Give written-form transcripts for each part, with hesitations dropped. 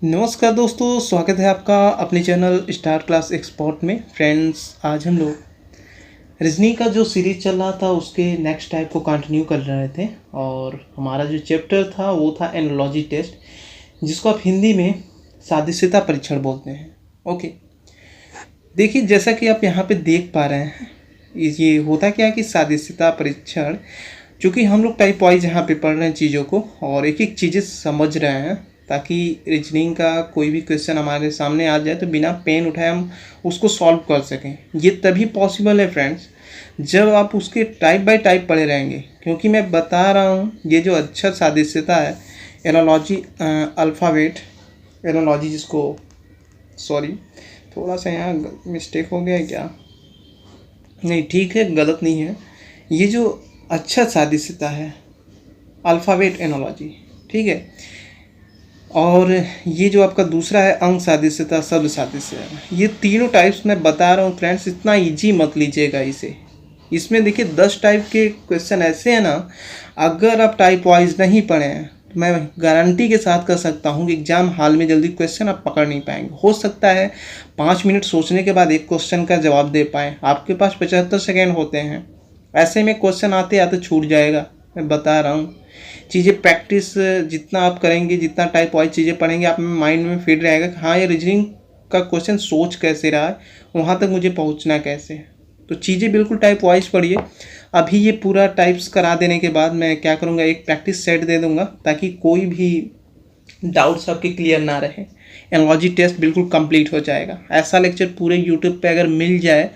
नमस्कार दोस्तों, स्वागत है आपका अपने चैनल स्टार क्लास एक्सपर्ट में। फ्रेंड्स, आज हम लोग रीजनिंग का जो सीरीज चल रहा था उसके नेक्स्ट टाइप को कंटिन्यू कर रहे थे और हमारा जो चैप्टर था वो था एनालॉजी टेस्ट, जिसको आप हिंदी में सादृश्यता परीक्षण बोलते हैं। ओके, देखिए जैसा कि आप यहाँ पे देख पा रहे हैं, ये होता क्या है कि सादृश्यता परीक्षण, चूँकि हम लोग टाइप वाइज यहाँ पे पढ़ रहे हैं चीज़ों को और एक एक चीज़ें समझ रहे हैं, ताकि रीजनिंग का कोई भी क्वेश्चन हमारे सामने आ जाए तो बिना पेन उठाए हम उसको सॉल्व कर सकें। ये तभी पॉसिबल है फ्रेंड्स जब आप उसके टाइप बाय टाइप पढ़े रहेंगे, क्योंकि मैं बता रहा हूँ ये जो अक्षर सादृश्यता है, एनालॉजी अल्फ़ाबेट एनालॉजी, जिसको सॉरी थोड़ा सा यहाँ मिस्टेक हो गया है क्या, नहीं ठीक है, गलत नहीं है। ये जो अक्षर सादृश्यता है अल्फ़ाबेट एनालॉजी, ठीक है, और ये जो आपका दूसरा है अंक सादृश्यता शब्द सादृश्यता, ये तीनों टाइप्स मैं बता रहा हूँ फ्रेंड्स। इतना इजी मत लीजिएगा इसे। इसमें देखिए 10 टाइप के क्वेश्चन ऐसे हैं ना, अगर आप टाइप वाइज नहीं पढ़े हैं तो मैं गारंटी के साथ कर सकता हूँ कि एग्जाम हाल में जल्दी क्वेश्चन आप पकड़ नहीं पाएंगे। हो सकता है 5 मिनट सोचने के बाद एक क्वेश्चन का जवाब दे पाएँ, आपके पास 75 सेकेंड होते हैं, ऐसे में क्वेश्चन आते आते छूट जाएगा। मैं बता रहा हूँ, चीज़ें प्रैक्टिस जितना आप करेंगे, जितना टाइप वाइज चीज़ें पढ़ेंगे, आप माइंड में फिट रहेगा कि हाँ ये रीजनिंग का क्वेश्चन सोच कैसे रहा है, वहाँ तक मुझे पहुँचना कैसे है। तो चीज़ें बिल्कुल टाइप वाइज पढ़िए। अभी ये पूरा टाइप्स करा देने के बाद मैं क्या करूँगा, एक प्रैक्टिस सेट दे दूँगा ताकि कोई भी डाउट्स आपके क्लियर ना रहे। एनालॉजी टेस्ट बिल्कुल कंप्लीट हो जाएगा। ऐसा लेक्चर पूरे यूट्यूब पे अगर मिल जाए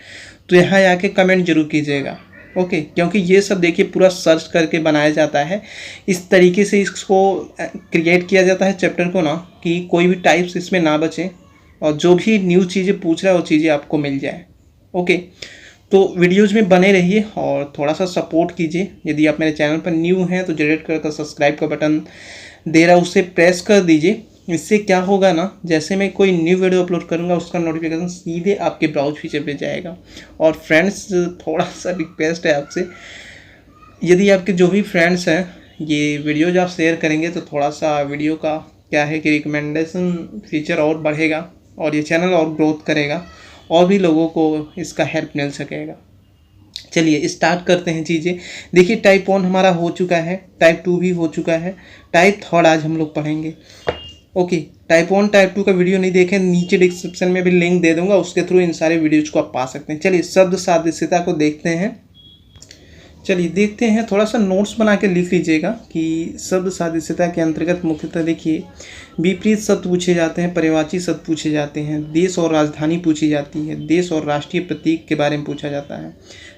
तो यहाँ आके कमेंट जरूर कीजिएगा। ओके, क्योंकि ये सब देखिए पूरा सर्च करके बनाया जाता है, इस तरीके से इसको क्रिएट किया जाता है चैप्टर को ना, कि कोई भी टाइप्स इसमें ना बचे और जो भी न्यू चीज़ें पूछ रहा है वो चीज़ें आपको मिल जाए। ओके, तो वीडियोज़ में बने रहिए और थोड़ा सा सपोर्ट कीजिए। यदि आप मेरे चैनल पर न्यू हैं तो जरूर कर सब्सक्राइब का बटन दे रहा है उसे प्रेस कर दीजिए। इससे क्या होगा ना, जैसे मैं कोई न्यू वीडियो अपलोड करूँगा उसका नोटिफिकेशन सीधे आपके ब्राउज फीचर पे जाएगा। और फ्रेंड्स, थोड़ा सा रिक्वेस्ट है आपसे, यदि आपके जो भी फ्रेंड्स हैं ये वीडियोज आप शेयर करेंगे तो थोड़ा सा वीडियो का क्या है कि रिकमेंडेशन फीचर और बढ़ेगा और ये चैनल और ग्रोथ करेगा और भी लोगों को इसका हेल्प मिल सकेगा। चलिए स्टार्ट करते हैं चीज़ें। देखिए टाइप 1 हमारा हो चुका है, टाइप 2 भी हो चुका है, टाइप 3 आज हम लोग पढ़ेंगे। ओके, टाइप 1 टाइप 2 का वीडियो नहीं देखें, नीचे डिस्क्रिप्शन में भी लिंक दे दूंगा, उसके थ्रू इन सारे वीडियोज को आप पा सकते हैं। चलिए शब्द सादृश्यता को देखते हैं। चलिए देखते हैं, थोड़ा सा नोट्स बना के लिख लीजिएगा कि शब्द सादृश्यता के अंतर्गत मुख्यतः देखिए विपरीत शब्द पूछे जाते हैं, पर्यायवाची शब्द पूछे जाते हैं, देश और राजधानी पूछी जाती है, देश और राष्ट्रीय प्रतीक के बारे में पूछा जाता है,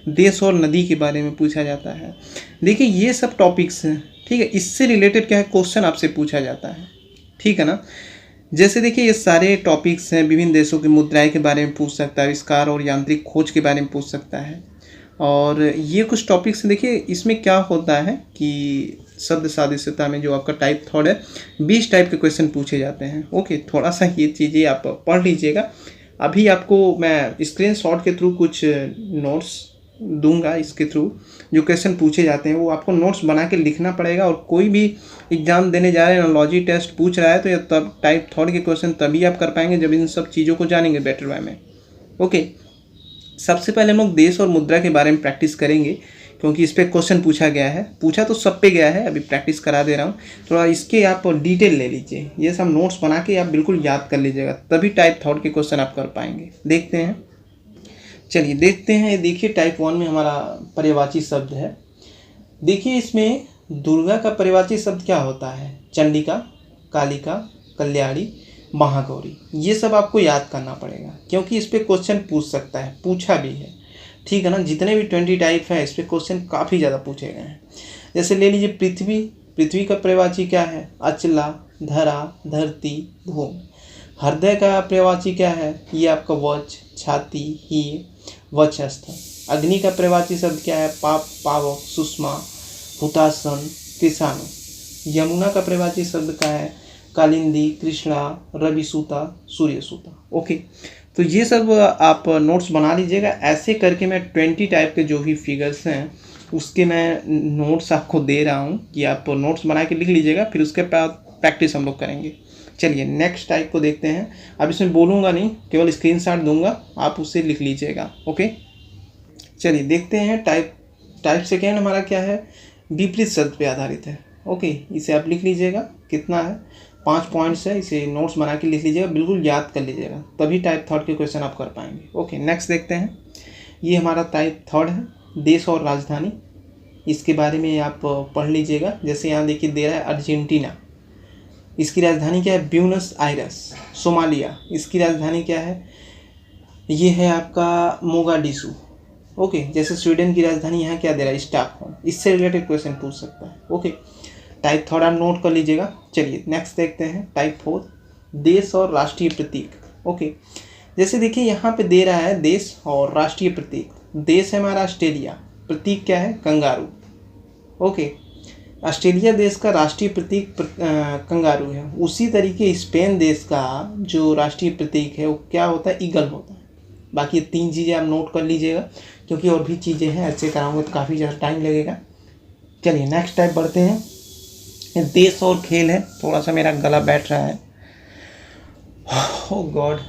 देश और नदी के बारे में पूछा जाता है। देखिए ये सब टॉपिक्स हैं, ठीक है, इससे रिलेटेड क्या है क्वेश्चन आपसे पूछा जाता है, ठीक है ना। जैसे देखिए ये सारे टॉपिक्स हैं, विभिन्न देशों की मुद्राएं के बारे में पूछ सकता है, आविष्कार और यांत्रिक खोज के बारे में पूछ सकता है, और ये कुछ टॉपिक्स देखिए। इसमें क्या होता है कि शब्द सादृश्यता में जो आपका टाइप 3 है 20 टाइप के क्वेश्चन पूछे जाते हैं। ओके, थोड़ा सा ये चीज़ें आप पढ़ लीजिएगा। अभी आपको मैं स्क्रीनशॉट के थ्रू कुछ नोट्स दूंगा, इसके थ्रू जो क्वेश्चन पूछे जाते हैं वो आपको नोट्स बना के लिखना पड़ेगा। और कोई भी एग्जाम देने जा रहे हैं, एनालॉजी टेस्ट पूछ रहा है, तो ये तब टाइप 3 के क्वेश्चन तभी आप कर पाएंगे जब इन सब चीज़ों को जानेंगे बेटर वे में। ओके, सबसे पहले हम लोग देश और मुद्रा के बारे में प्रैक्टिस करेंगे, क्योंकि इस पर क्वेश्चन पूछा गया है, पूछा तो सब पे गया है, अभी प्रैक्टिस करा दे रहा हूँ। थोड़ा इसके आप डिटेल ले लीजिए, ये सब नोट्स बना के आप बिल्कुल याद कर लीजिएगा, तभी टाइप 3 के क्वेश्चन आप कर पाएंगे। देखते हैं, चलिए देखते हैं। देखिए टाइप 1 में हमारा पर्यायवाची शब्द है। देखिए इसमें दुर्गा का पर्यायवाची शब्द क्या होता है, चंडिका, कालिका, कल्याणी, महागौरी। ये सब आपको याद करना पड़ेगा, क्योंकि इस पर क्वेश्चन पूछ सकता है, पूछा भी है, ठीक है ना। जितने भी 20 टाइप हैं इस पर क्वेश्चन काफ़ी ज़्यादा पूछे गए हैं। जैसे ले लीजिए पृथ्वी, पृथ्वी का पर्यायवाची क्या है, अचला, धरा, धरती, भूमि। हृदय का पर्यायवाची क्या है, ये आपका वच, छाती, ही, वक्षस्थल। अग्नि का पर्यायवाची शब्द क्या है, पाप, पावक, सुषमा, हुतासन, कृषाणु। यमुना का पर्यायवाची शब्द क्या है, कालिंदी, कृष्णा, रविसूता, सूर्यसूता। ओके, तो ये सब आप नोट्स बना लीजिएगा। ऐसे करके मैं 20 टाइप के जो भी फिगर्स हैं उसके मैं नोट्स आपको दे रहा हूँ कि आप नोट्स बना के लिख लीजिएगा। फिर उसके बाद प्रैक्टिस हम लोग करेंगे। चलिए नेक्स्ट टाइप को देखते हैं। अब इसमें बोलूँगा नहीं, केवल स्क्रीनशॉट दूंगा, आप उससे लिख लीजिएगा। ओके, चलिए देखते हैं। टाइप सेकेंड हमारा क्या है, विपरीत शब्द पे आधारित है। ओके, इसे आप लिख लीजिएगा। कितना है, 5 पॉइंट्स है, इसे नोट्स बना के लिख लीजिएगा, बिल्कुल याद कर लीजिएगा, तभी टाइप थर्ड के क्वेश्चन आप कर पाएंगे। ओके, नेक्स्ट देखते हैं। ये हमारा टाइप थर्ड है, देश और राजधानी। इसके बारे में आप पढ़ लीजिएगा। जैसे यहाँ देखिए दे रहा है अर्जेंटीना, इसकी राजधानी क्या है, ब्यूनस आयरस। सोमालिया, इसकी राजधानी क्या है, ये है आपका मोगाडिशु। ओके, जैसे स्वीडन की राजधानी यहाँ क्या दे रहा है, स्टॉकहोम। इससे रिलेटेड क्वेश्चन पूछ सकता है। ओके, टाइप थर्ड आप नोट कर लीजिएगा। चलिए नेक्स्ट देखते हैं, टाइप फोर्थ, देश और राष्ट्रीय प्रतीक। ओके, जैसे देखिए यहाँ पे दे रहा है देश और राष्ट्रीय प्रतीक। देश है हमारा ऑस्ट्रेलिया, प्रतीक क्या है, कंगारू। ओके, ऑस्ट्रेलिया देश का राष्ट्रीय प्रतीक कंगारू है। उसी तरीके स्पेन देश का जो राष्ट्रीय प्रतीक है वो क्या होता है, ईगल होता है। बाकी ये 3 चीज़ें आप नोट कर लीजिएगा, क्योंकि और भी चीज़ें हैं, ऐसे कराऊंगे तो काफ़ी ज़्यादा टाइम लगेगा। चलिए नेक्स्ट टाइप बढ़ते हैं। देश और खेल है। थोड़ा सा मेरा गला बैठ रहा है, ओह गॉड,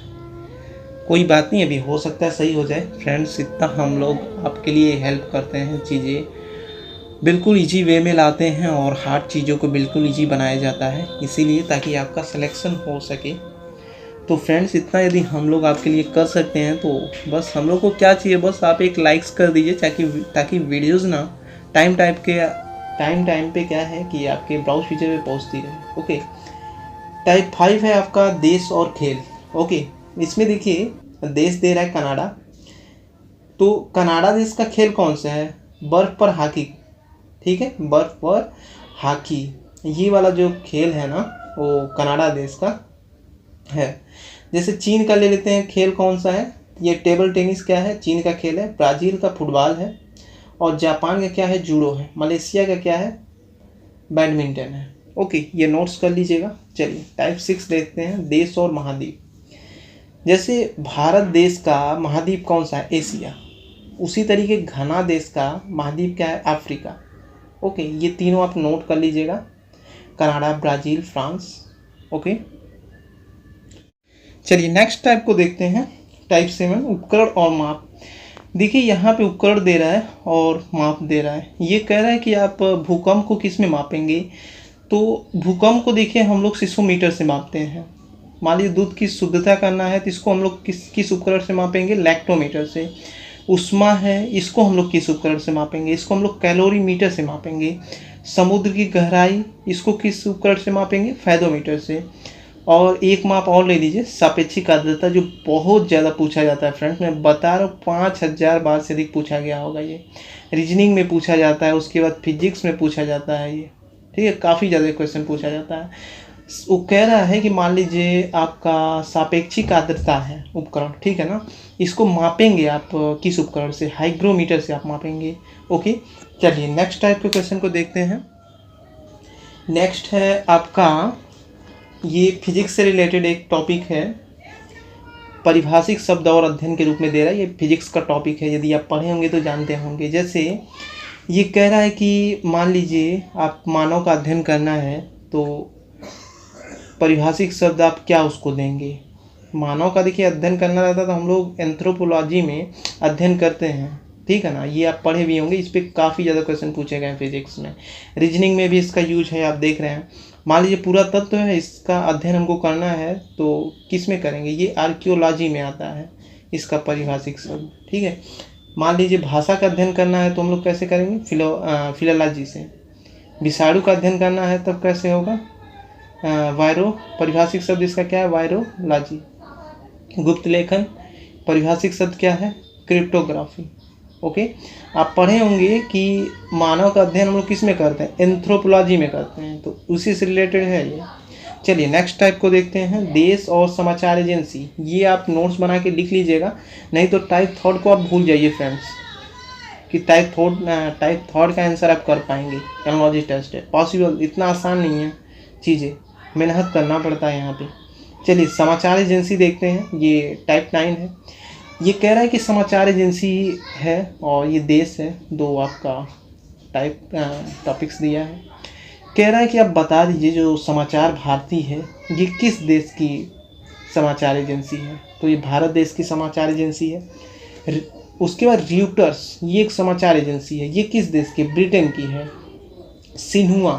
कोई बात नहीं, अभी हो सकता है सही हो जाए। फ्रेंड्स, इतना हम लोग आपके लिए हेल्प करते हैं, चीज़ें बिल्कुल इजी वे में लाते हैं और हार्ड चीज़ों को बिल्कुल इजी बनाया जाता है, इसीलिए ताकि आपका सिलेक्शन हो सके। तो फ्रेंड्स, इतना यदि हम लोग आपके लिए कर सकते हैं तो बस हम लोग को क्या चाहिए, बस आप एक लाइक्स कर दीजिए, ताकि वीडियोज़ ना टाइम पे क्या है कि आपके ब्राउज फीचर पे पहुँचती रहे। ओके, टाइप 5 है आपका देश और खेल। ओके, इसमें देखिए देश दे रहा है कनाडा, तो कनाडा देश का खेल कौन सा है, बर्फ पर हॉकी। ठीक है, बर्फ पर हॉकी, ये वाला जो खेल है ना वो कनाडा देश का है। जैसे चीन का ले लेते हैं, खेल कौन सा है, ये टेबल टेनिस क्या है, चीन का खेल है। ब्राज़ील का फुटबॉल है, और जापान का क्या है, जूडो है। मलेशिया का क्या है, बैडमिंटन है। ओके, ये नोट्स कर लीजिएगा। चलिए टाइप 6 देखते हैं, देश और महाद्वीप। जैसे भारत देश का महाद्वीप कौन सा है, एशिया। उसी तरीके घना देश का महाद्वीप क्या है, अफ्रीका। ओके, ये तीनों आप नोट कर लीजिएगा, कनाडा, ब्राज़ील, फ्रांस। ओके, चलिए नेक्स्ट टाइप को देखते हैं, टाइप 7, उपकरण और माप। देखिए यहाँ पे उपकरण दे रहा है और माप दे रहा है। ये कह रहा है कि आप भूकंप को किस में मापेंगे, तो भूकंप को देखिए हम लोग सिस्मोमीटर से मापते हैं। मान लीजिए दूध की शुद्धता करना है तो इसको हम लोग किस उपकरण से मापेंगे, लैक्टोमीटर से। उष्मा है, इसको हम लोग किस उपकरण से मापेंगे, इसको हम लोग कैलोरीमीटर से मापेंगे। समुद्र की गहराई, इसको किस उपकरण से मापेंगे, फेदोमीटर से। और एक माप और ले लीजिए, सापेक्षिक आर्द्रता, जो बहुत ज़्यादा पूछा जाता है फ्रेंड्स, मैं बता रहा हूँ 5000 बार से अधिक पूछा गया होगा। ये रीजनिंग में पूछा जाता है, उसके बाद फिजिक्स में पूछा जाता है ये। ठीक है, काफ़ी ज़्यादा क्वेश्चन पूछा जाता है। वो कह रहा है कि मान लीजिए आपका सापेक्षिक आर्द्रता है उपकरण, ठीक है ना, इसको मापेंगे आप किस उपकरण से, हाइग्रोमीटर से आप मापेंगे। ओके, चलिए नेक्स्ट टाइप के क्वेश्चन को देखते हैं। नेक्स्ट है आपका, ये फिजिक्स से रिलेटेड एक टॉपिक है, परिभाषिक शब्द और अध्ययन के रूप में दे रहा है। ये फिजिक्स का टॉपिक है, यदि आप पढ़े होंगे तो जानते होंगे। जैसे ये कह रहा है कि मान लीजिए आप मानव का अध्ययन करना है, तो परिभाषिक शब्द आप क्या उसको देंगे। मानव का देखिए अध्ययन करना रहता है तो हम लोग एंथ्रोपोलॉजी में अध्ययन करते हैं, ठीक है ना, ये आप पढ़े भी होंगे। इस पर काफ़ी ज़्यादा क्वेश्चन पूछे गए हैं फिजिक्स में, रीजनिंग में भी इसका यूज है, आप देख रहे हैं। मान लीजिए पूरा तत्व है, इसका अध्ययन हमको करना है तो किस में करेंगे, ये आर्कियोलॉजी में आता है इसका परिभाषिक शब्द। ठीक है, मान लीजिए भाषा का अध्ययन करना है तो हम लोग कैसे करेंगे, फिलोलॉजी से। विषाणु का अध्ययन करना है तब कैसे होगा, वायरो, परिभाषिक शब्द इसका क्या है, वायरोलॉजी। गुप्त लेखन, परिभाषिक शब्द क्या है, क्रिप्टोग्राफी। ओके, आप पढ़े होंगे कि मानव का अध्ययन हम लोग किस में करते हैं, एंथ्रोपोलॉजी में करते हैं, तो उसी से रिलेटेड है ये। चलिए नेक्स्ट टाइप को देखते हैं, देश और समाचार एजेंसी। ये आप नोट्स बना के लिख लीजिएगा, नहीं तो टाइप थर्ड को आप भूल जाइए फ्रेंड्स, कि टाइप थर्ड का आंसर आप कर पाएंगे। टेक्नोलॉजी टेस्ट है, पॉसिबल, इतना आसान नहीं है, चीज़ें मेहनत करना पड़ता है यहाँ पे। चलिए समाचार एजेंसी देखते हैं, ये टाइप 9 है। ये कह रहा है कि समाचार एजेंसी है और ये देश है, दो आपका टाइप टॉपिक्स दिया है। कह रहा है कि आप बता दीजिए जो समाचार भारती है ये किस देश की समाचार एजेंसी है। तो ये भारत देश की समाचार एजेंसी है। उसके बाद र्यूटर्स, ये एक समाचार एजेंसी है, ये किस देश की, ब्रिटेन की है। सिन्हुआ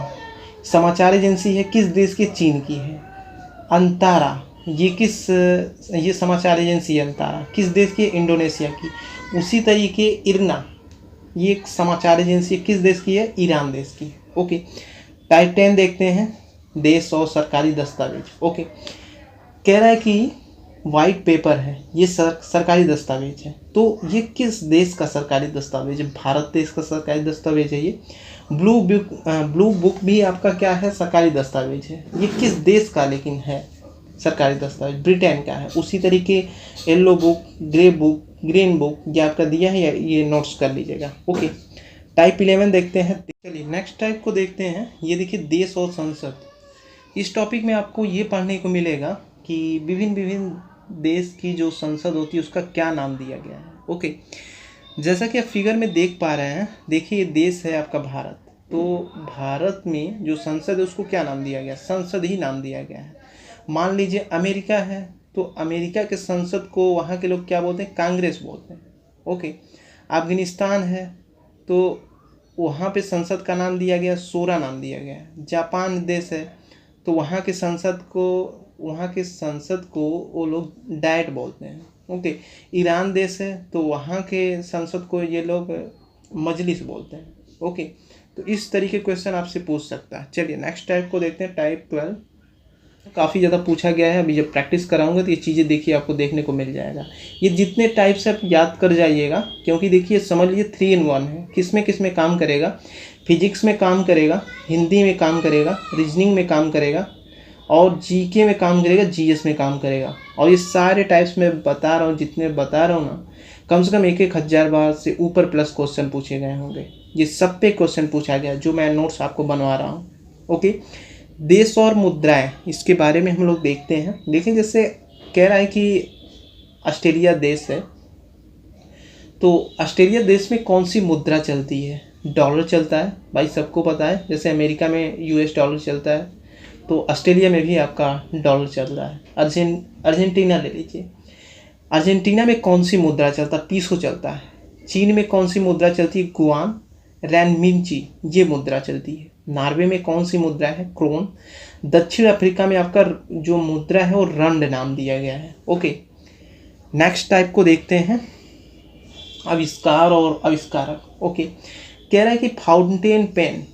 समाचार एजेंसी है, किस देश की, चीन की है। अंतारा, ये समाचार एजेंसी है, अंतारा किस देश की, इंडोनेशिया की। उसी तरीके इरना, ये एक समाचार एजेंसी है, किस देश की है, ईरान देश की। ओके, टाइप 10 देखते हैं, देश और सरकारी दस्तावेज। ओके, कह रहा है कि वाइट पेपर है, ये सरकारी दस्तावेज है। तो ये किस देश का सरकारी दस्तावेज है, भारत देश का सरकारी दस्तावेज है ये। ब्लू बुक भी आपका क्या है, सरकारी दस्तावेज है। ये किस देश का लेकिन है सरकारी दस्तावेज, ब्रिटेन का है। उसी तरीके येलो बुक, ग्रीन बुक ये आपका दिया है, ये नोट्स कर लीजिएगा। ओके, टाइप 11 देखते हैं। चलिए नेक्स्ट टाइप को देखते हैं। ये देखिए, देश और संसद। इस टॉपिक में आपको ये पढ़ने को मिलेगा कि विभिन्न देश की जो संसद होती है उसका क्या नाम दिया गया है। ओके, जैसा कि आप फिगर में देख पा रहे हैं, देखिए ये देश है आपका भारत। तो भारत में जो संसद है उसको क्या नाम दिया गया, संसद ही नाम दिया गया है। मान लीजिए अमेरिका है, तो अमेरिका के संसद को वहाँ के लोग क्या बोलते हैं, कांग्रेस बोलते हैं। ओके, अफगानिस्तान है तो वहाँ पे संसद का नाम दिया गया, शोरा नाम दिया गया है। जापान देश है तो वहाँ के संसद को वो लोग डाइट बोलते हैं। ओके, ईरान देश है तो वहाँ के संसद को ये लोग मजलिस बोलते हैं। ओके, तो इस तरीके क्वेश्चन आपसे पूछ सकता है। चलिए नेक्स्ट टाइप को देखते हैं, टाइप 12। काफ़ी ज़्यादा पूछा गया है। अभी जब प्रैक्टिस कराऊंगा तो ये चीज़ें देखिए आपको देखने को मिल जाएगा। ये जितने टाइप्स आप याद कर जाइएगा, क्योंकि देखिए समझ लीजिए 3 in 1 है। किस में काम करेगा, फिजिक्स में काम करेगा, हिंदी में काम करेगा, रीजनिंग में काम करेगा और जीके में काम करेगा, जीएस में काम करेगा। और ये सारे टाइप्स में बता रहा हूँ, जितने बता रहा हूँ ना, कम से कम 1,000 बार से ऊपर प्लस क्वेश्चन पूछे गए होंगे। ये सब पे क्वेश्चन पूछा गया जो मैं नोट्स आपको बनवा रहा हूँ। ओके, देश और मुद्राएं, इसके बारे में हम लोग देखते हैं। देखिए जैसे कह रहा है कि ऑस्ट्रेलिया देश है, तो ऑस्ट्रेलिया देश में कौन सी मुद्रा चलती है, डॉलर चलता है भाई, सबको पता है। जैसे अमेरिका में यूएस डॉलर चलता है तो ऑस्ट्रेलिया में भी आपका डॉलर चल रहा है। अर्जेंटीना ले लीजिए, अर्जेंटीना में कौन सी मुद्रा चलता है, पीसो चलता है। चीन में कौन सी मुद्रा चलती है, गुआन रैनमिनची, ये मुद्रा चलती है। नॉर्वे में कौन सी मुद्रा है, क्रोन। दक्षिण अफ्रीका में आपका जो मुद्रा है वो रंड नाम दिया गया है। ओके, नेक्स्ट टाइप को देखते हैं, आविष्कार और आविष्कारक। ओके, कह रहा है कि फाउंटेन पेन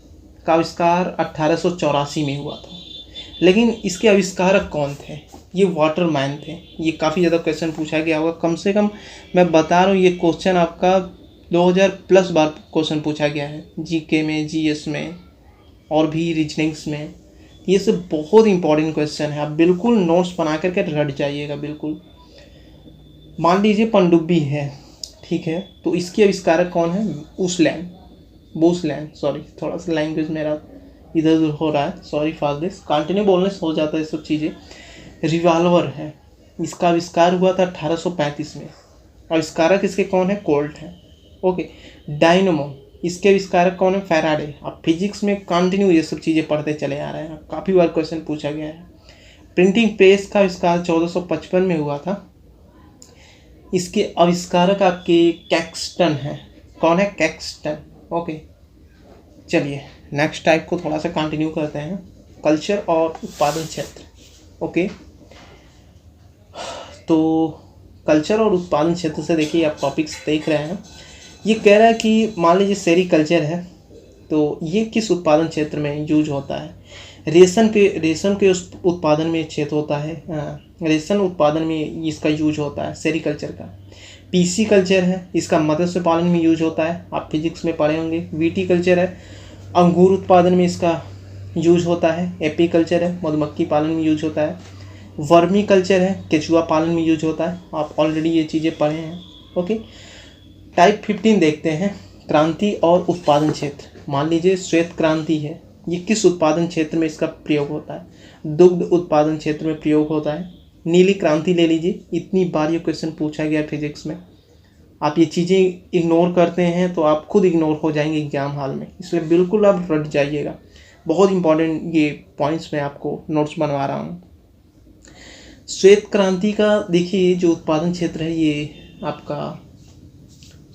का आविष्कार 1884 में हुआ था, लेकिन इसके आविष्कारक कौन थे, ये वाटरमैन थे। ये काफ़ी ज़्यादा क्वेश्चन पूछा गया होगा, कम से कम मैं बता रहा हूँ ये क्वेश्चन आपका 2000 प्लस बार क्वेश्चन पूछा गया है, जीके में, जीएस में और भी रीजनिंग्स में। ये सब बहुत इंपॉर्टेंट क्वेश्चन है, आप बिल्कुल नोट्स बना करके रट जाइएगा बिल्कुल। मान लीजिए पनडुब्बी है, ठीक है, तो इसके आविष्कारक कौन है, बोसलैंड, सॉरी थोड़ा सा लैंग्वेज मेरा इधर उधर हो रहा है, सॉरी फॉर दिस, कंटिन्यू बोलने से हो जाता है सब चीज़ें। रिवॉल्वर है, इसका आविष्कार हुआ था 1835 में। आविष्कारक इसके कौन है, कोल्ट है। ओके, डायनमो, इसके आविष्कारक कौन है, फैराडे। आप फिजिक्स में कंटिन्यू ये सब चीज़ें पढ़ते चले आ रहे हैं, काफ़ी बार क्वेश्चन पूछा गया है। प्रिंटिंग प्रेस का आविष्कार 1455 में हुआ था। इसके आविष्कारक आपके कैक्सटन है, कौन है, कैक्सटन। ओके, चलिए नेक्स्ट टाइप को थोड़ा सा कंटिन्यू करते हैं, कल्चर और उत्पादन क्षेत्र। ओके, तो कल्चर और उत्पादन क्षेत्र से देखिए आप टॉपिक्स देख रहे हैं। ये कह रहा है कि मान लीजिए सेरीकल्चर है, तो ये किस उत्पादन क्षेत्र में यूज होता है, रेशम के उस उत्पादन में क्षेत्र होता है, रेशम उत्पादन में इसका यूज होता है सेरीकल्चर का। पीसी कल्चर है, इसका मत्स्य पालन में यूज होता है, आप फिजिक्स में पढ़े होंगे। विटीकल्चर है, अंगूर उत्पादन में इसका यूज होता है। एपीकल्चर है, मधुमक्खी पालन में यूज होता है। वर्मी कल्चर है, केचुआ पालन में यूज होता है, आप ऑलरेडी ये चीज़ें पढ़े हैं। ओके, टाइप 15 देखते हैं, क्रांति और उत्पादन क्षेत्र। मान लीजिए श्वेत क्रांति है, ये किस उत्पादन क्षेत्र में इसका प्रयोग होता है, दुग्ध उत्पादन क्षेत्र में प्रयोग होता है। नीली क्रांति ले लीजिए, इतनी बार ये क्वेश्चन पूछा गया फिजिक्स में, आप ये चीज़ें इग्नोर करते हैं तो आप खुद इग्नोर हो जाएंगे एग्जाम हॉल में, इसलिए बिल्कुल आप रट जाइएगा। बहुत इंपॉर्टेंट ये पॉइंट्स मैं आपको नोट्स बनवा रहा हूँ। श्वेत क्रांति का देखिए जो उत्पादन क्षेत्र है ये आपका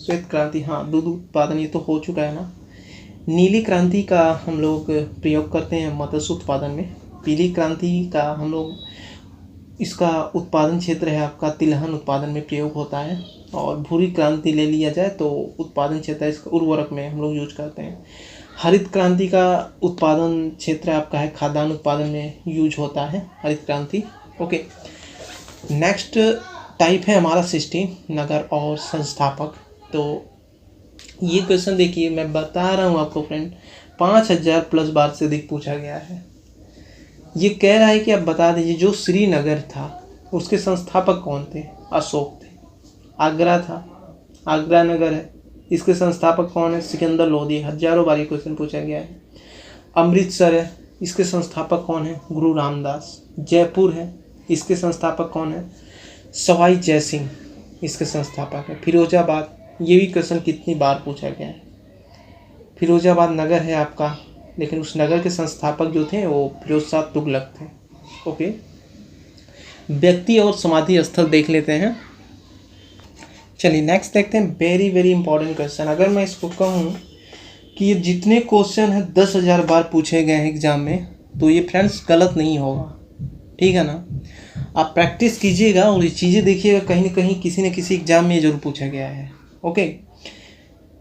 श्वेत क्रांति, हाँ दूध उत्पादन ये तो हो चुका है ना। नीली क्रांति का हम लोग प्रयोग करते हैं मत्स्य उत्पादन में। पीली क्रांति का हम लोग इसका उत्पादन क्षेत्र है आपका तिलहन उत्पादन में प्रयोग होता है। और भूरी क्रांति ले लिया जाए तो उत्पादन क्षेत्र इसका उर्वरक में हम लोग यूज करते हैं। हरित क्रांति का उत्पादन क्षेत्र आपका है खाद्यान्न उत्पादन में यूज होता है हरित क्रांति। ओके, नेक्स्ट टाइप है हमारा सिस्टम नगर और संस्थापक। तो ये क्वेश्चन देखिए मैं बता रहा हूँ आपको फ्रेंड, 5000 प्लस बार से अधिक पूछा गया है। ये कह रहा है कि आप बता दीजिए जो श्रीनगर था उसके संस्थापक कौन थे। अशोक थे। आगरा था, आगरा नगर है, इसके संस्थापक कौन है। सिकंदर लोधी। हजारों बार ये क्वेश्चन पूछा गया है। अमृतसर है, इसके संस्थापक कौन है। गुरु रामदास। जयपुर है, इसके संस्थापक कौन है। सवाई जयसिंह इसके संस्थापक है। फिरोजाबाद, ये भी क्वेश्चन कितनी बार पूछा गया है। फिरोजाबाद नगर है आपका, लेकिन उस नगर के संस्थापक जो थे वो फिरोज शाह तुगलक थे। ओके, व्यक्ति और समाधि स्थल देख लेते हैं। चलिए नेक्स्ट देखते हैं। Very very important question. अगर मैं इसको कहूँ कि ये जितने क्वेश्चन हैं 10,000 बार पूछे गए हैं एग्जाम में, तो ये फ्रेंड्स गलत नहीं होगा, ठीक है ना। आप प्रैक्टिस कीजिएगा और ये चीज़ें देखिएगा, कहीं ना कहीं किसी न किसी एग्जाम में ये जरूर पूछा गया है। ओके,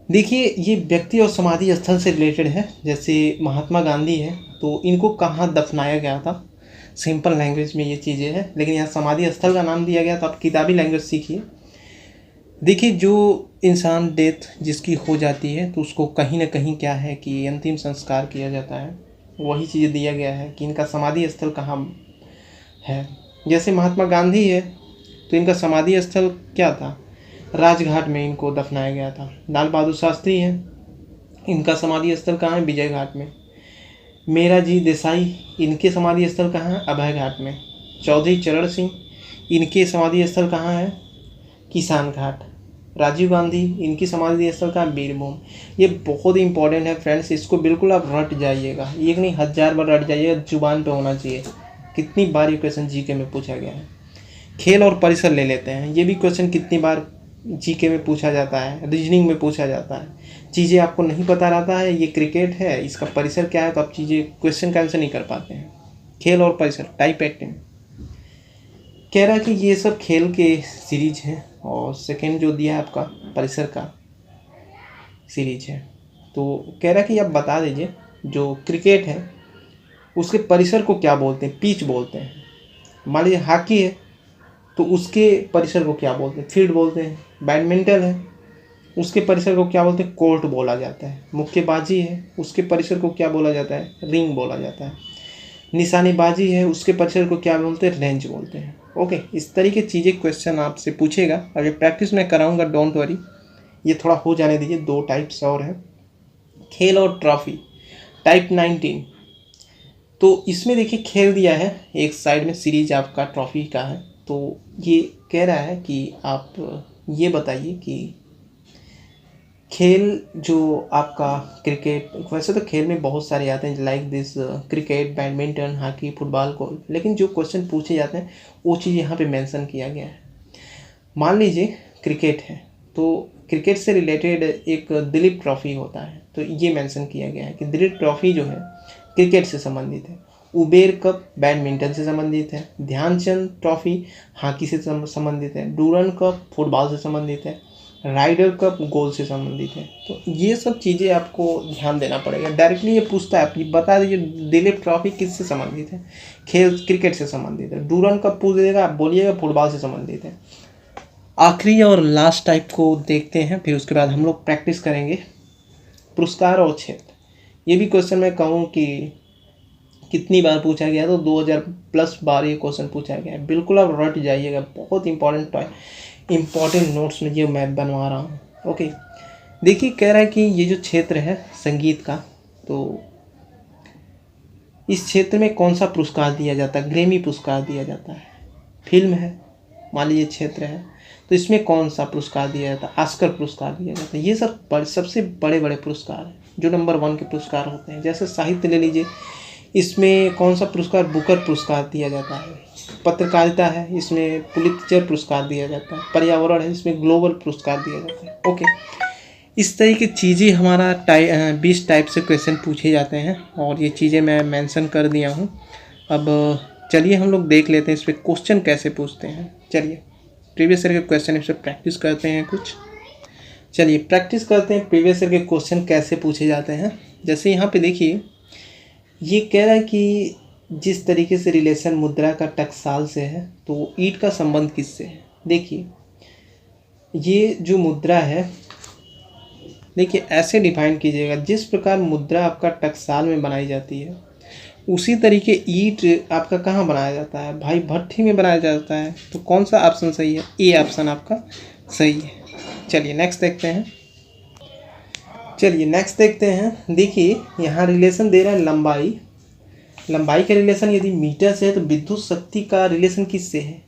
देखिए ये व्यक्ति और समाधि स्थल से रिलेटेड है। जैसे महात्मा गांधी है तो इनको कहाँ दफनाया गया था। सिंपल लैंग्वेज में ये चीज़ें हैं, लेकिन यहाँ समाधि स्थल का नाम दिया गया, तो आप किताबी लैंग्वेज सीखिए। देखिए जो इंसान डेथ जिसकी हो जाती है तो उसको कहीं ना कहीं क्या है कि अंतिम संस्कार किया जाता है। वही चीज़ दिया गया है कि इनका समाधि स्थल कहाँ है। जैसे महात्मा गांधी है तो इनका समाधि स्थल क्या था, राजघाट में इनको दफनाया गया था। लाल बहादुर शास्त्री हैं, इनका समाधि स्थल कहाँ है, विजय घाट में। मेरारजी देसाई, इनके समाधि स्थल कहाँ है, अभय घाट में। चौधरी चरण सिंह, इनके समाधि स्थल कहाँ है, किसान घाट। राजीव गांधी, इनकी समाधि स्थल कहाँ, बीरभूम। ये बहुत ही इंपॉर्टेंट है फ्रेंड्स, इसको बिल्कुल आप रट जाइएगा, एक नहीं 1000 बार रट जाइएगा, जुबान पे होना चाहिए। कितनी बार ये क्वेश्चन जीके में पूछा गया है। खेल और परिसर ले लेते हैं। ये भी क्वेश्चन कितनी बार जीके में पूछा जाता है, रीजनिंग में पूछा जाता है। चीज़ें आपको नहीं पता रहता है, ये क्रिकेट है, इसका परिसर क्या है, तो आप चीज़ें क्वेश्चन का आंसर नहीं कर पाते हैं। खेल और परिसर टाइप 18 कह रहा है कि ये सब खेल के सीरीज हैं, और सेकेंड जो दिया है आपका परिसर का सीरीज है। तो कह रहा है कि आप बता दीजिए जो क्रिकेट है उसके परिसर को क्या बोलते हैं, पिच बोलते हैं। मान लीजिए हॉकी है तो उसके परिसर को क्या बोलते हैं, फील्ड बोलते हैं। बैडमिंटन है उसके परिसर को क्या बोलते हैं, कोर्ट बोला जाता है। मुक्केबाजी है उसके परिसर को क्या बोला जाता है, रिंग बोला जाता है। निशानेबाजी है उसके परिसर को क्या बोलते हैं, रेंज बोलते हैं। ओके, इस तरीके चीज़ें क्वेश्चन आपसे पूछेगा। अगर प्रैक्टिस में कराऊंगा, डोंट वरी, ये थोड़ा हो जाने दीजिए। 2 टाइप्स और है, खेल और ट्रॉफी टाइप 19। तो इसमें देखिए खेल दिया है, एक साइड में सीरीज आपका ट्रॉफी का है। तो ये कह रहा है कि आप ये बताइए कि खेल जो आपका क्रिकेट, वैसे तो खेल में बहुत सारे आते हैं like this cricket, badminton, hockey, football, golf, लेकिन जो क्वेश्चन पूछे जाते हैं वो चीज़ यहाँ पे मेंशन किया गया है। मान लीजिए क्रिकेट है तो क्रिकेट से रिलेटेड एक दिलीप ट्रॉफी होता है, तो ये मेंशन किया गया है कि दिलीप ट्रॉफी जो है क्रिकेट से संबंधित है। उबेर कप बैडमिंटन से संबंधित है। ध्यानचंद ट्रॉफी हॉकी से संबंधित है। डूरन कप फुटबॉल से संबंधित है। राइडर कप गोल से संबंधित है। तो ये सब चीज़ें आपको ध्यान देना पड़ेगा। डायरेक्टली ये पूछता है, आप बता दीजिए दिलीप ट्रॉफी किससे संबंधित है, खेल क्रिकेट से संबंधित है। डूरन कप पूछ देगा, आप बोलिएगा फुटबॉल से संबंधित है। आखिरी और लास्ट टाइप को देखते हैं, फिर उसके बाद हम लोग प्रैक्टिस करेंगे। पुरस्कार और क्षेत्र, ये भी क्वेश्चन मैं कहूँ कि कितनी बार पूछा गया, तो 2000 प्लस बार ये क्वेश्चन पूछा गया है। बिल्कुल आप रट जाइएगा, बहुत इंपॉर्टेंट नोट्स में ये मैं बनवा रहा हूँ। ओके, देखिए कह रहा है कि ये जो क्षेत्र है संगीत का, तो इस क्षेत्र में कौन सा पुरस्कार दिया जाता है, ग्रैमी पुरस्कार दिया जाता है। फिल्म है, मान लीजिए क्षेत्र है, तो इसमें कौन सा पुरस्कार दिया जाता है, ऑस्कर पुरस्कार दिया जाता है। ये सब सबसे बड़े बड़े पुरस्कार हैं। जो नंबर 1 के पुरस्कार होते हैं। जैसे साहित्य ले लीजिए, इसमें कौन सा पुरस्कार, बुकर पुरस्कार दिया जाता है। पत्रकारिता है, इसमें पुलित्जर पुरस्कार दिया जाता है। पर्यावरण है, इसमें ग्लोबल पुरस्कार दिया जाता है। ओके, इस तरह की चीज़ें हमारा 20 टाइप से क्वेश्चन पूछे जाते हैं और ये चीज़ें मैं मेंशन कर दिया हूँ। अब चलिए हम लोग देख लेते हैं इस पर क्वेश्चन कैसे पूछते हैं। चलिए प्रीवियस ईयर के क्वेश्चन इस पर प्रैक्टिस करते हैं कुछ। चलिए प्रैक्टिस करते हैं प्रीवियस ईयर के क्वेश्चन कैसे पूछे जाते हैं। जैसे यहाँ पे देखिए, ये कह रहा है कि जिस तरीके से रिलेशन मुद्रा का टकसाल से है तो ईंट का संबंध किससे है। देखिए ये जो मुद्रा है, देखिए ऐसे डिफाइन कीजिएगा, जिस प्रकार मुद्रा आपका टकसाल में बनाई जाती है उसी तरीके ईंट आपका कहाँ बनाया जाता है भाई, भट्ठी में बनाया जाता है। तो कौन सा ऑप्शन सही है, ए ऑप्शन आपका सही है। चलिए नेक्स्ट देखते हैं। चलिए नेक्स्ट देखते हैं। देखिए यहाँ रिलेशन दे रहा है लंबाई, लंबाई का रिलेशन यदि मीटर से है तो विद्युत शक्ति का रिलेशन किससे है।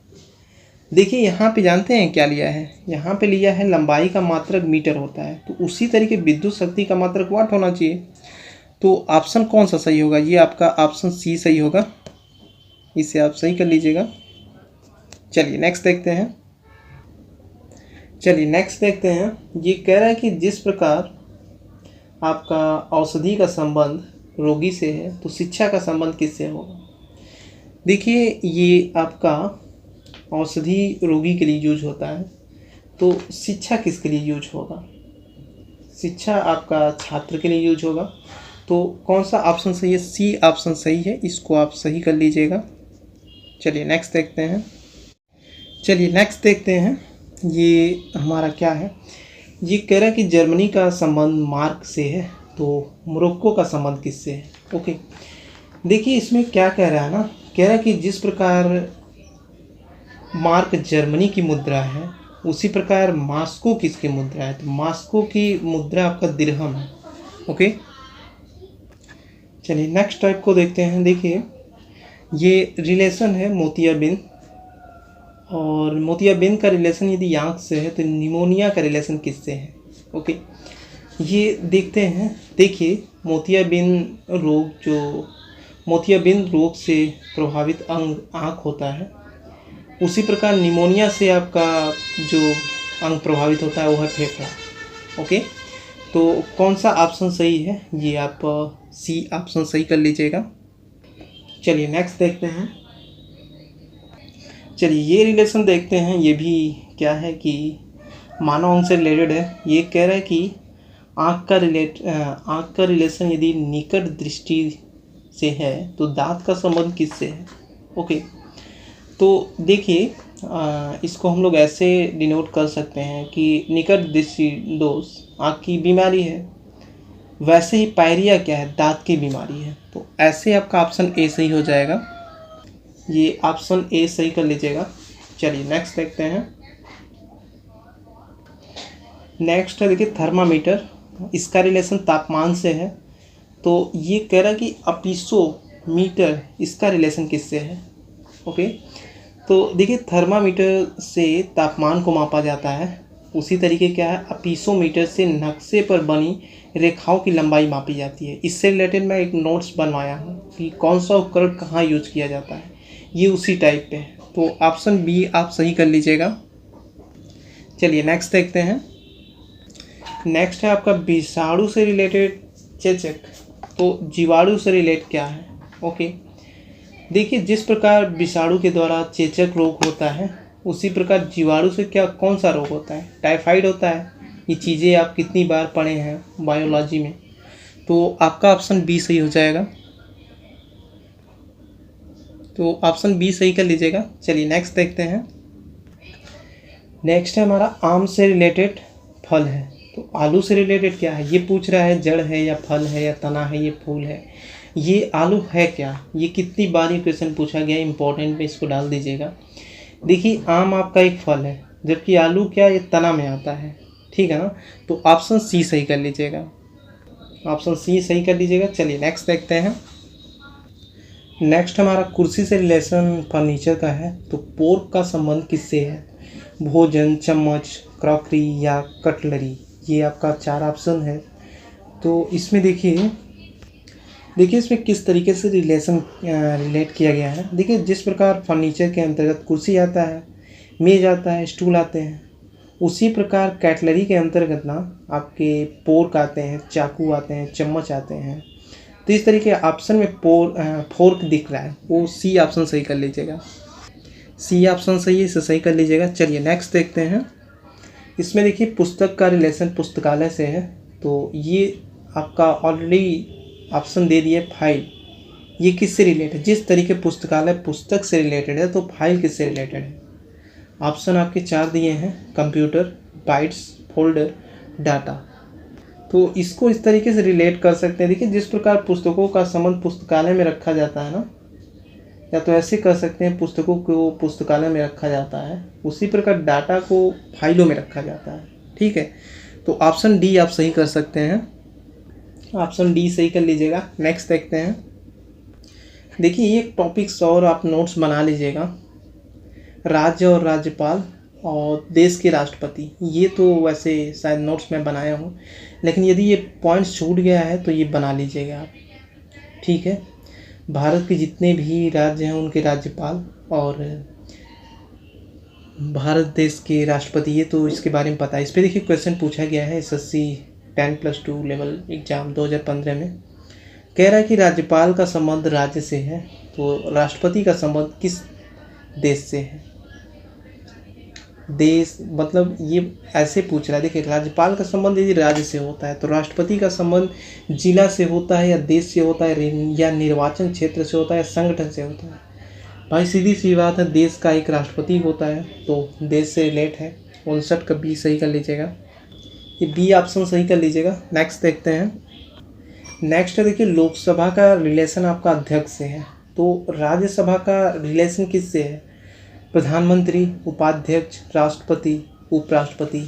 देखिए यहाँ पे जानते हैं क्या लिया है, यहाँ पे लिया है लंबाई का मात्रक मीटर होता है, तो उसी तरीके विद्युत शक्ति का मात्रक वाट होना चाहिए। तो ऑप्शन कौन सा सही होगा, ये आपका ऑप्शन सी सही होगा, इसे आप सही कर लीजिएगा। चलिए नेक्स्ट देखते हैं। चलिए नेक्स्ट देखते हैं। ये कह रहा है कि जिस प्रकार आपका औषधि का संबंध रोगी से है तो शिक्षा का संबंध किससे होगा। देखिए ये आपका औषधि रोगी के लिए यूज होता है, तो शिक्षा किसके लिए यूज होगा, शिक्षा आपका छात्र के लिए यूज होगा। तो कौन सा ऑप्शन सही है, सी ऑप्शन सही है, इसको आप सही कर लीजिएगा। चलिए नेक्स्ट देखते हैं। चलिए नेक्स्ट देखते हैं। ये हमारा क्या है, ये कह रहा है कि जर्मनी का संबंध मार्क से है तो मोरक्को का संबंध किससे है। ओके, देखिए इसमें क्या कह रहा है ना, कह रहा है कि जिस प्रकार मार्क जर्मनी की मुद्रा है उसी प्रकार मास्को किसकी मुद्रा है, तो मास्को की मुद्रा आपका दिरहम है। ओके, चलिए नेक्स्ट टाइप को देखते हैं। देखिए ये रिलेशन है मोतियाबिंद, और मोतियाबिंद का रिलेशन यदि आँख से है तो निमोनिया का रिलेशन किससे है। ओके, ये देखते हैं। देखिए मोतियाबिंद रोग, जो मोतियाबिंद रोग से प्रभावित अंग आँख होता है, उसी प्रकार निमोनिया से आपका जो अंग प्रभावित होता है वो है फेफड़ा। ओके, तो कौन सा ऑप्शन सही है, ये आप सी ऑप्शन सही कर लीजिएगा। चलिए नेक्स्ट देखते हैं। चलिए ये रिलेशन देखते हैं। ये भी क्या है कि मानव अंग से रिलेटेड है। ये कह रहा है कि आँख का रिलेशन यदि निकट दृष्टि से है तो दांत का संबंध किससे है। ओके, तो देखिए इसको हम लोग ऐसे डिनोट कर सकते हैं कि निकट दृष्टि दोष आँख की बीमारी है, वैसे ही पायरिया क्या है, दांत की बीमारी है। तो ऐसे आपका ऑप्शन ए सही हो जाएगा, ये ऑप्शन ए सही कर लीजिएगा। चलिए नेक्स्ट देखते हैं। नेक्स्ट है देखिए थर्मामीटर, इसका रिलेशन तापमान से है। तो ये कह रहा है कि अपीसोमीटर, इसका रिलेशन किससे है। ओके, तो देखिए थर्मामीटर से तापमान को मापा जाता है, उसी तरीके क्या है अपीसोमीटर से नक्शे पर बनी रेखाओं की लंबाई मापी जाती है। इससे रिलेटेड मैं एक नोट्स बनवाया हूँ कि कौन सा उपकरण कहाँ यूज किया जाता है, ये उसी टाइप पे है। तो ऑप्शन बी आप सही कर लीजिएगा। चलिए नेक्स्ट देखते हैं। नेक्स्ट है आपका विषाणु से रिलेटेड चेचक, तो जीवाणु से रिलेट क्या है। ओके, देखिए जिस प्रकार विषाणु के द्वारा चेचक रोग होता है उसी प्रकार जीवाणु से क्या कौन सा रोग होता है, टाइफाइड होता है। ये चीज़ें आप कितनी बार पढ़े हैं बायोलॉजी में, तो आपका ऑप्शन बी सही हो जाएगा। तो ऑप्शन बी सही कर लीजिएगा। चलिए नेक्स्ट देखते हैं। नेक्स्ट है हमारा आम से रिलेटेड फल है, तो आलू से रिलेटेड क्या है, ये पूछ रहा है जड़ है या फल है या तना है, ये फूल है, ये आलू है क्या, ये कितनी बार ये क्वेश्चन पूछा गया, इंपॉर्टेंट में इसको डाल दीजिएगा। देखिए आम आपका एक फल है, जबकि आलू क्या ये तना में आता है, ठीक है ना। तो ऑप्शन सी सही कर लीजिएगा, ऑप्शन सी सही कर लीजिएगा। चलिए नेक्स्ट देखते हैं। नेक्स्ट हमारा कुर्सी से रिलेशन फर्नीचर का है, तो पोर्क का संबंध किससे है, भोजन, चम्मच, क्रॉकरी या कटलरी। ये आपका 4 ऑप्शन है। तो इसमें देखिए इसमें किस तरीके से रिलेट किया गया है। देखिए जिस प्रकार फर्नीचर के अंतर्गत कुर्सी आता है, मेज आता है, स्टूल आते हैं, उसी प्रकार कैटलरी के अंतर्गत ना आपके पोर्क आते हैं, चाकू आते हैं, चम्मच आते हैं। तो इस तरीके ऑप्शन में फोर्क दिख रहा है, वो सी ऑप्शन सही कर लीजिएगा। सी ऑप्शन सही है, इसे सही कर लीजिएगा। चलिए नेक्स्ट देखते हैं। इसमें देखिए पुस्तक का रिलेशन पुस्तकालय से है, तो ये आपका ऑलरेडी ऑप्शन दे दिए फाइल। ये किससे रिलेटेड है? जिस तरीके पुस्तकालय पुस्तक से रिलेटेड है, तो फाइल किससे रिलेटेड है? ऑप्शन आपके 4 दिए हैं, कंप्यूटर, बाइट्स, फोल्डर, डाटा। तो इसको इस तरीके से रिलेट कर सकते हैं। देखिए जिस प्रकार पुस्तकों का संबंध पुस्तकालय में रखा जाता है ना, या तो ऐसे कर सकते हैं पुस्तकों को पुस्तकालय में रखा जाता है, उसी प्रकार डाटा को फाइलों में रखा जाता है। ठीक है, तो ऑप्शन डी आप सही कर सकते हैं। ऑप्शन डी सही कर लीजिएगा। नेक्स्ट देखते हैं। देखिए ये टॉपिक्स और आप नोट्स बना लीजिएगा। राज्य और राज्यपाल और देश के राष्ट्रपति, ये तो वैसे शायद नोट्स में बनाया हूँ, लेकिन यदि ये पॉइंट्स छूट गया है तो ये बना लीजिएगा आप। ठीक है, भारत के जितने भी राज्य हैं उनके राज्यपाल और भारत देश के राष्ट्रपति, ये तो इसके बारे में पता है। इस पर देखिए क्वेश्चन पूछा गया है SSC 10+2 लेवल एग्ज़ाम 2015 में। कह रहा है कि राज्यपाल का संबंध राज्य से है, तो राष्ट्रपति का संबंध किस देश से है? देश मतलब ये ऐसे पूछ रहा है। देखिए राज्यपाल का संबंध यदि राज्य से होता है, तो राष्ट्रपति का संबंध जिला से होता है या देश से होता है, या निर्वाचन क्षेत्र से होता है, या संगठन से होता है? भाई सीधी सी बात है, देश का एक राष्ट्रपति होता है, तो देश से रिलेट है। 59 का बी सही कर लीजिएगा, ये बी ऑप्शन सही कर लीजिएगा। नेक्स्ट देखते हैं। नेक्स्ट है देखिए लोकसभा का रिलेशन आपका अध्यक्ष से है, तो राज्यसभा का रिलेशन किससे है? प्रधानमंत्री, उपाध्यक्ष, राष्ट्रपति, उपराष्ट्रपति।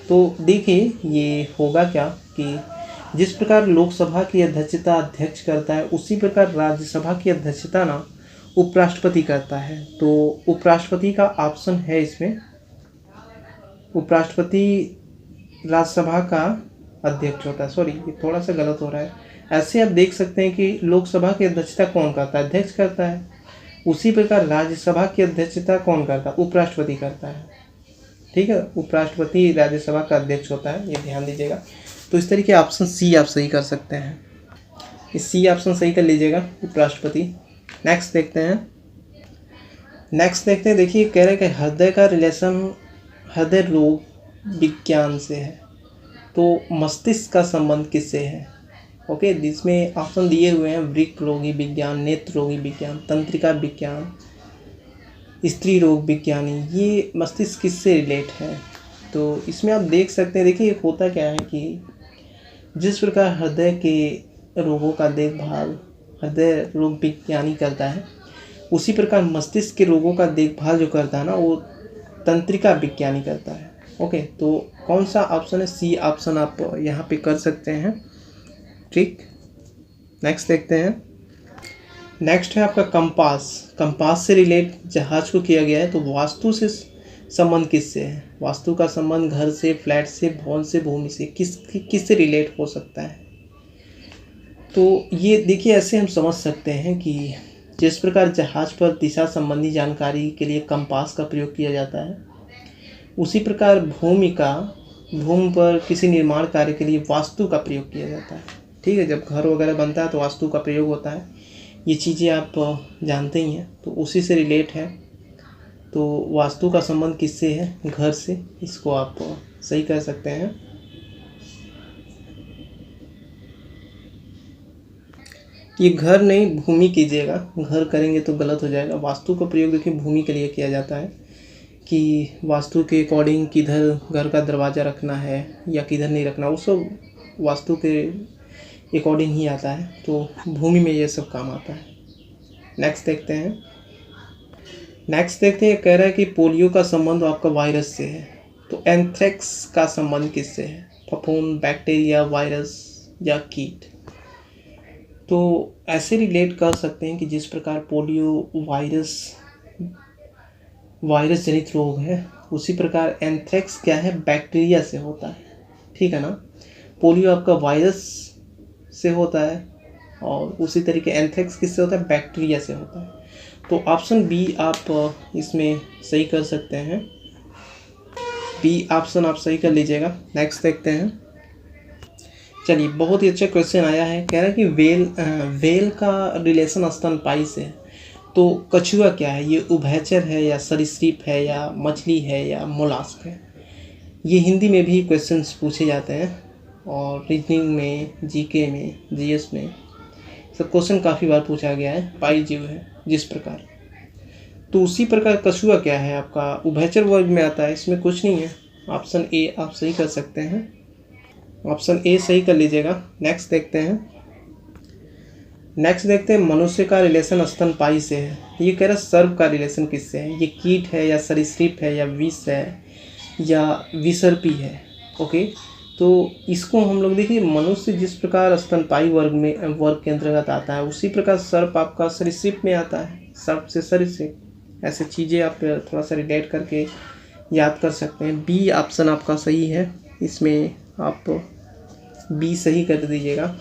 तो देखिए ये होगा क्या कि जिस प्रकार लोकसभा की अध्यक्षता अध्यक्ष करता है, उसी प्रकार राज्यसभा की अध्यक्षता ना उपराष्ट्रपति करता है। तो उपराष्ट्रपति का ऑप्शन है इसमें। उपराष्ट्रपति राज्यसभा का अध्यक्ष होता है। सॉरी, ये थोड़ा सा गलत हो रहा है। ऐसे आप देख सकते हैं कि लोकसभा की अध्यक्षता कौन करता है? अध्यक्ष करता है। उसी प्रकार राज्यसभा की अध्यक्षता कौन करता है? उपराष्ट्रपति करता है। ठीक है, उपराष्ट्रपति राज्यसभा का अध्यक्ष होता है, ये ध्यान दीजिएगा। तो इस तरीके ऑप्शन सी आप सही कर सकते हैं। इस सी ऑप्शन सही कर लीजिएगा, उपराष्ट्रपति। नेक्स्ट देखते हैं। देखिए कह रहे हैं कि हृदय का रिलेशन हृदय रोग विज्ञान से है, तो मस्तिष्क का संबंध किससे है? ओके, जिसमें ऑप्शन दिए हुए हैं वृक्क रोगी विज्ञान, नेत्र रोगी विज्ञान, तंत्रिका विज्ञान, स्त्री रोग विज्ञानी। ये मस्तिष्क किससे रिलेट है? तो इसमें आप देख सकते हैं। देखिए होता क्या है कि जिस प्रकार हृदय के रोगों का देखभाल हृदय रोग विज्ञानी करता है, उसी प्रकार मस्तिष्क के रोगों का देखभाल जो करता है ना, वो तंत्रिका विज्ञानी करता है। ओके, तो कौन सा ऑप्शन है? सी ऑप्शन आप यहाँ पे कर सकते हैं। ठीक, नेक्स्ट देखते हैं। नेक्स्ट है आपका कंपास। कंपास से रिलेट जहाज को किया गया है, तो वास्तु से संबंध किससे है? वास्तु का संबंध घर से, फ्लैट से, भवन से, भूमि से, किससे रिलेट हो सकता है? तो ये देखिए ऐसे हम समझ सकते हैं कि जिस प्रकार जहाज पर दिशा संबंधी जानकारी के लिए कंपास का प्रयोग किया जाता है, उसी प्रकार भूमि पर किसी निर्माण कार्य के लिए वास्तु का प्रयोग किया जाता है। ठीक है, जब घर वगैरह बनता है तो वास्तु का प्रयोग होता है। ये चीज़ें आप जानते ही हैं, तो उसी से रिलेट है। तो वास्तु का संबंध किससे है? घर से। इसको आप सही कर सकते हैं। ये घर नहीं, भूमि कीजिएगा। घर करेंगे तो गलत हो जाएगा। वास्तु का प्रयोग देखिए भूमि के लिए किया जाता है कि वास्तु के अकॉर्डिंग किधर घर का दरवाज़ा रखना है या किधर नहीं रखना, वो सब वास्तु के अकॉर्डिंग ही आता है। तो भूमि में ये सब काम आता है। नेक्स्ट देखते हैं। कह रहा है कि पोलियो का संबंध आपका वायरस से है, तो एंथ्रेक्स का संबंध किससे है? फफूंद, बैक्टीरिया, वायरस या कीट। तो ऐसे रिलेट कर सकते हैं कि जिस प्रकार पोलियो वायरस जनित रोग है, उसी प्रकार एंथ्रेक्स क्या है? बैक्टीरिया से होता है। ठीक है ना, पोलियो आपका वायरस से होता है, और उसी तरीके एंथ्रेक्स किससे होता है, बैक्टीरिया से होता है। तो ऑप्शन बी आप इसमें सही कर सकते हैं, बी ऑप्शन आप सही कर लीजिएगा। नेक्स्ट देखते हैं। चलिए, बहुत ही अच्छा क्वेश्चन आया है। कह रहा है कि वेल का रिलेशन स्तनपायी से है। तो कछुआ क्या है, ये उभयचर है या सरीसृप है या मछली है या मोलास्क है। ये हिंदी में भी क्वेश्चंस पूछे जाते हैं, और रीजनिंग में, जीके में, जीएस में सब क्वेश्चन काफ़ी बार पूछा गया है। पाई जीव है जिस प्रकार, तो उसी प्रकार कछुआ क्या है आपका उभयचर वर्ग में आता है, इसमें कुछ नहीं है। ऑप्शन ए आप सही कर सकते हैं, ऑप्शन ए सही कर लीजिएगा। नेक्स्ट देखते हैं। मनुष्य का रिलेशन स्तनपायी से है। ये कह रहा है सर्प का रिलेशन किससे है, ये कीट है या सरीसृप है या विष है या विसर्पी है। ओके, तो इसको हम लोग देखिए, मनुष्य जिस प्रकार स्तनपायी वर्ग के अंतर्गत आता है, उसी प्रकार सर्प आपका सरीसृप में आता है। सर्प से सरीसृप, ऐसे चीज़ें आप थोड़ा सा रिलेट करके याद कर सकते हैं। बी ऑप्शन आपका सही है, इसमें आप बी सही कर दीजिएगा।